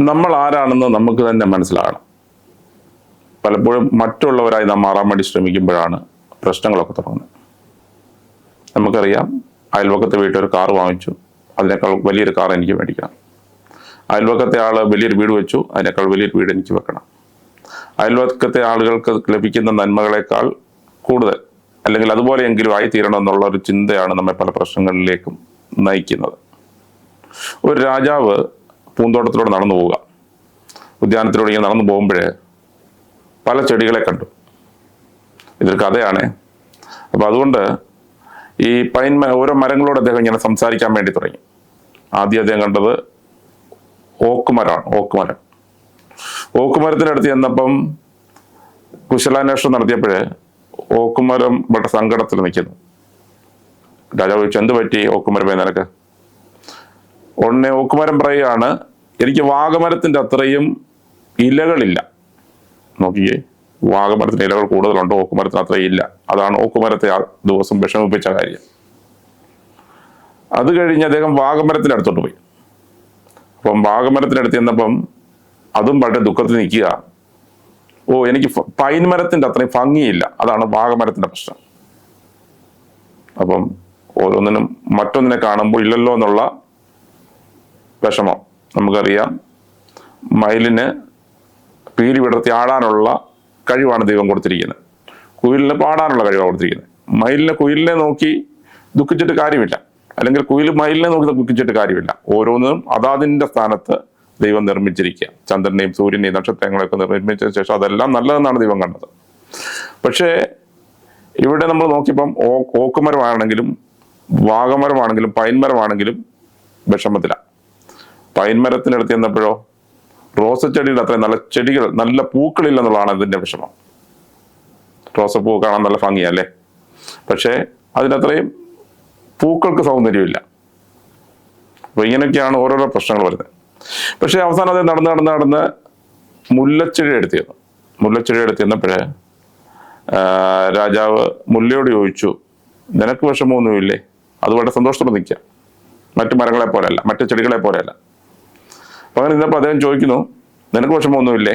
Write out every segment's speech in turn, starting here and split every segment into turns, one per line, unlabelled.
നമ്മൾ ആരാണെന്ന് നമുക്ക് തന്നെ മനസ്സിലാകണം. പലപ്പോഴും മറ്റുള്ളവരായി നാം മാറാൻ വേണ്ടി ശ്രമിക്കുമ്പോഴാണ് പ്രശ്നങ്ങളൊക്കെ തുടങ്ങുന്നത്. നമുക്കറിയാം, അയൽവക്കത്തെ വീട്ടിൽ ഒരു കാർ വാങ്ങിച്ചു, അതിനേക്കാൾ വലിയൊരു കാർ എനിക്ക് മേടിക്കണം. അയൽവക്കത്തെ ആൾ വലിയൊരു വീട് വെച്ചു, അതിനേക്കാൾ വലിയൊരു വീട് എനിക്ക് വെക്കണം. അയൽവക്കത്തെ ആളുകൾക്ക് ലഭിക്കുന്ന നന്മകളെക്കാൾ കൂടുതൽ അല്ലെങ്കിൽ അതുപോലെയെങ്കിലും ആയിത്തീരണം എന്നുള്ള ഒരു ചിന്തയാണ് നമ്മെ പല പ്രശ്നങ്ങളിലേക്കും നയിക്കുന്നത്. ഒരു രാജാവ് പൂന്തോട്ടത്തിലൂടെ നടന്നു പോവുക. ഉദ്യാനത്തിലൂടെ ഇങ്ങനെ നടന്നു പോകുമ്പോഴേ പല ചെടികളെ കണ്ടു. ഇതൊരു കഥയാണ്. അപ്പം അതുകൊണ്ട് ഈ ഓരോ മരങ്ങളോട് അദ്ദേഹം ഇങ്ങനെ സംസാരിക്കാൻ വേണ്ടി തുടങ്ങി. ആദ്യം അദ്ദേഹം കണ്ടത് ഓക്കുമരമാണ്. ഓക്കുമരത്തിനടുത്ത് ചെന്നപ്പം കുശലാന്വേഷണം നടത്തിയപ്പോഴേ ഓക്കുമരം വളരെ സങ്കടത്തിൽ നിൽക്കുന്നു. രാജാവ് ചോദിച്ചു, എന്ത് പറ്റി ഓക്കുമരമേ നിനക്ക്? ഉടനെ ഓക്കുമരം പറയുകയാണ്, എനിക്ക് വാഗമരത്തിന്റെ അത്രയും ഇലകളില്ല. നോക്കിയേ, വാഗമരത്തിന് ഇലകൾ കൂടുതലുണ്ട്, ഓക്കുമരത്തിന് അത്രയും ഇല്ല. അതാണ് ഓക്കുമരത്തെ ആ ദിവസം വിഷമിപ്പിച്ച കാര്യം. അത് കഴിഞ്ഞ് അദ്ദേഹം വാഗമരത്തിന്റെ അടുത്തോട്ട് പോയി. അപ്പം വാഗമരത്തിനടുത്ത് ചെന്നപ്പം അതും വളരെ ദുഃഖത്തിൽ നിൽക്കുക. എനിക്ക് പൈൻ മരത്തിന്റെ അത്രയും ഭംഗിയില്ല, അതാണ് വാഗമരത്തിന്റെ പ്രശ്നം. അപ്പം ഓരോന്നിനും മറ്റൊന്നിനെ കാണുമ്പോൾ ഇല്ലല്ലോ എന്നുള്ള വിഷമം. നമുക്കറിയാം, മയിലിന് പീലി വിടർത്തി ആടാനുള്ള കഴിവാണ് ദൈവം കൊടുത്തിരിക്കുന്നത്, കുയിലിന് പാടാനുള്ള കഴിവാണ് കൊടുത്തിരിക്കുന്നത്. മയിലിന് കുയിലിനെ നോക്കി ദുഃഖിച്ചിട്ട് കാര്യമില്ല, അല്ലെങ്കിൽ കുയിൽ മയിലിനെ നോക്കി ദുഃഖിച്ചിട്ട് കാര്യമില്ല. ഓരോന്നും അതാതിൻ്റെ സ്ഥാനത്ത് ദൈവം നിർമ്മിച്ചിരിക്കുക. ചന്ദ്രനെയും സൂര്യനെയും നക്ഷത്രങ്ങളെയൊക്കെ നിർമ്മിച്ചതിന് ശേഷം അതെല്ലാം നല്ലതെന്നാണ് ദൈവം കണ്ടത്. പക്ഷേ ഇവിടെ നമ്മൾ നോക്കിയപ്പം ഓക്കുമരമാണെങ്കിലും വാഗമരമാണെങ്കിലും പൈൻമരമാണെങ്കിലും വിഷമത്തിലാണ്. പൈൻമരത്തിനടുത്ത് ചെന്നപ്പോഴോ റോസച്ചെടിയുടെ അത്രയും നല്ല ചെടികൾ, നല്ല പൂക്കളില്ലെന്നുള്ളതാണ് ഇതിന്റെ വിഷമം. റോസപ്പൂ കാണാൻ നല്ല ഭംഗിയല്ലേ, പക്ഷേ അതിനത്രയും പൂക്കൾക്ക് സൗന്ദര്യമില്ല. അപ്പൊ ഇങ്ങനെയൊക്കെയാണ് ഓരോരോ പ്രശ്നങ്ങൾ വരുന്നത്. പക്ഷെ അവസാനം അത് നടന്ന് മുല്ലച്ചെടി എടുത്ത് ചെന്നപ്പോഴേ രാജാവ് മുല്ലയോട് ചോദിച്ചു, നിനക്ക് വിഷമമൊന്നുമില്ലേ? അത് വളരെ സന്തോഷത്തോടെ നിൽക്കുക, മറ്റു മരങ്ങളെ പോലെയല്ല, മറ്റു ചെടികളെ പോലെയല്ല. അപ്പൊ അങ്ങനെ ഇന്നപ്പോൾ അദ്ദേഹം ചോദിക്കുന്നു, നിനക്ക് വിഷമമൊന്നുമില്ലേ?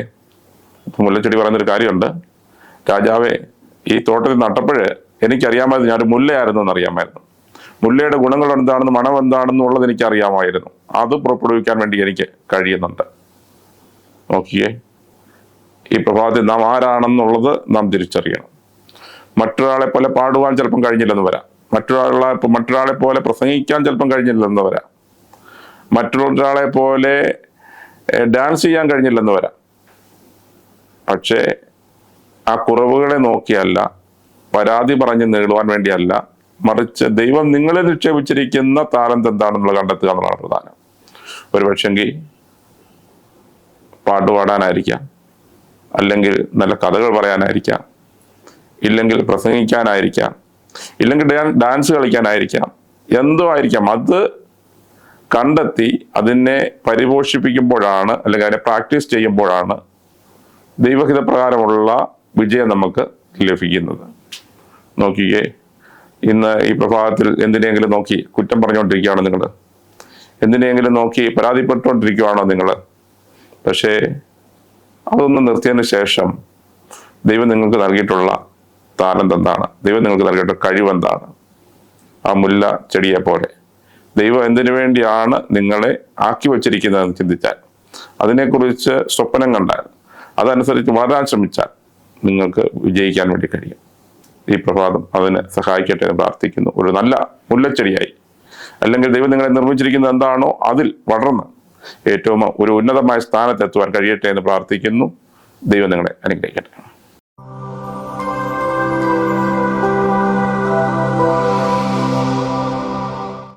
ഇപ്പൊ മുല്ലച്ചെടി പറയുന്നൊരു കാര്യമുണ്ട്, രാജാവേ, ഈ തോട്ടത്തിൽ നട്ടപ്പോഴേ എനിക്കറിയാമായിരുന്നു ഞാനൊരു മുല്ലയായിരുന്നു എന്നറിയാമായിരുന്നു. മുല്ലയുടെ ഗുണങ്ങൾ എന്താണെന്ന്, മണം എന്താണെന്നുള്ളത് എനിക്ക് അറിയാമായിരുന്നു. അത് പുറപ്പെടുവിക്കാൻ വേണ്ടി എനിക്ക് കഴിയുന്നുണ്ട്. നോക്കിയേ, ഈ പ്രഭാതത്തിൽ നാം ആരാണെന്നുള്ളത് നാം തിരിച്ചറിയണം. മറ്റൊരാളെ പോലെ പാടുവാൻ ചിലപ്പം കഴിഞ്ഞില്ലെന്ന് വരാം, മറ്റൊരാളെ പോലെ പ്രസംഗിക്കാൻ ചിലപ്പം കഴിഞ്ഞില്ലെന്ന് വരാം, മറ്റൊരാളെ പോലെ ഡാൻസ് ചെയ്യാൻ കഴിഞ്ഞില്ലെന്ന് വരാം. പക്ഷേ ആ കുറവുകളെ നോക്കിയല്ല, പരാതി പറഞ്ഞ് നേടുവാൻ വേണ്ടിയല്ല, മറിച്ച് ദൈവം നിങ്ങളെ നിക്ഷേപിച്ചിരിക്കുന്ന താലന്ത് എന്താണെന്നുള്ള കണ്ടെത്തുക എന്നുള്ളതാണ് പ്രധാനം. ഒരു പക്ഷെങ്കിൽ പാട്ടുപാടാനായിരിക്കാം, അല്ലെങ്കിൽ നല്ല കഥകൾ പറയാനായിരിക്കാം, ഇല്ലെങ്കിൽ പ്രസംഗിക്കാനായിരിക്കാം, ഇല്ലെങ്കിൽ ഡാൻസ് കളിക്കാനായിരിക്കാം, എന്തോ ആയിരിക്കാം. അത് കണ്ടെത്തി അതിനെ പരിപോഷിപ്പിക്കുമ്പോഴാണ്, അല്ലെങ്കിൽ അതിനെ പ്രാക്ടീസ് ചെയ്യുമ്പോഴാണ് ദൈവഹിതപ്രകാരമുള്ള വിജയം നമുക്ക് ലഭിക്കുന്നത്. നോക്കിയേ, ഇന്ന് ഈ പ്രഭാതത്തിൽ എന്തിനെങ്കിലും നോക്കി കുറ്റം പറഞ്ഞുകൊണ്ടിരിക്കുകയാണോ നിങ്ങൾ? എന്തിനെങ്കിലും നോക്കി പരാതിപ്പെട്ടുകൊണ്ടിരിക്കുകയാണോ നിങ്ങൾ? പക്ഷേ അതൊന്നും നിർത്തിയതിന് ശേഷം ദൈവം നിങ്ങൾക്ക് നൽകിയിട്ടുള്ള താലന്ത് എന്താണ്? ദൈവം നിങ്ങൾക്ക് നൽകിയിട്ടുള്ള കഴിവെന്താണ്? ആ മുല്ല ചെടിയെ പോലെ ദൈവം എന്തിനു വേണ്ടിയാണ് നിങ്ങളെ ആക്കി വച്ചിരിക്കുന്നതെന്ന് ചിന്തിച്ചാൽ, അതിനെക്കുറിച്ച് സ്വപ്നം കണ്ടാൽ, അതനുസരിച്ച് വളരാൻ ശ്രമിച്ചാൽ നിങ്ങൾക്ക് വിജയിക്കാൻ വേണ്ടി കഴിയും. ഈ പ്രഭാതം അതിന് സഹായിക്കട്ടെ എന്ന് പ്രാർത്ഥിക്കുന്നു. ഒരു നല്ല മുല്ലച്ചെടിയായി, അല്ലെങ്കിൽ ദൈവം നിങ്ങളെ നിർമ്മിച്ചിരിക്കുന്നത് എന്താണോ അതിൽ വളർന്ന് ഏറ്റവും ഒരു ഉന്നതമായ സ്ഥാനത്തെത്തുവാൻ കഴിയട്ടെ എന്ന് പ്രാർത്ഥിക്കുന്നു. ദൈവം നിങ്ങളെ അനുഗ്രഹിക്കട്ടെ.